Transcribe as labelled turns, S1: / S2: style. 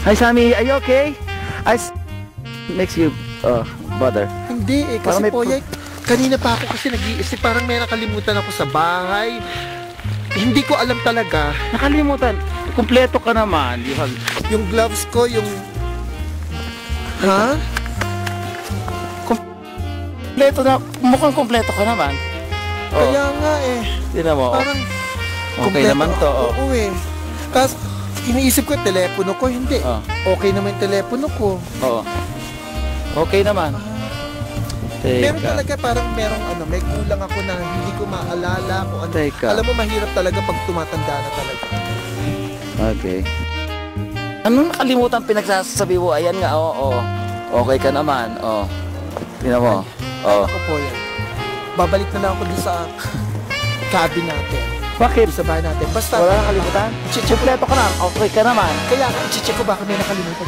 S1: Hi, Sammy. Are you okay? Makes you bother.
S2: Hindi eh, kasi
S1: Parang may
S2: po kanina pa ako kasi nag-iisip, parang may nakalimutan ako sa bahay. Hindi ko alam talaga.
S1: Nakalimutan. Kumpleto ka naman.
S2: Yung gloves ko, yung... Ha?
S1: Kumpleto na. Mukhang kumpleto ka naman.
S2: Kaya nga eh.
S1: Tignan mo.
S2: Parang...
S1: Okay
S2: kumpleto
S1: naman to.
S2: Oo eh. Tapos, iniisip ko yung telepono ko, hindi. Okay naman yung telepono ko.
S1: Oo. Okay naman.
S2: Meron talaga parang may kulang ako na hindi ko maalala kung ano. Alam mo, mahirap talaga pag tumatanda na talaga.
S1: Okay. Anong nakalimutan pinagsasabi mo? Ayan nga, okay ka naman, tingnan mo.
S2: Ako po yan. Babalik na lang ako dun sa cabin natin.
S1: Bakit?
S2: Sa bahay natin. Basta,
S1: wala nakalimutan? Kumpleto ka na, okay ka naman.
S2: Kaya, i-check ko baka may nakalimutan.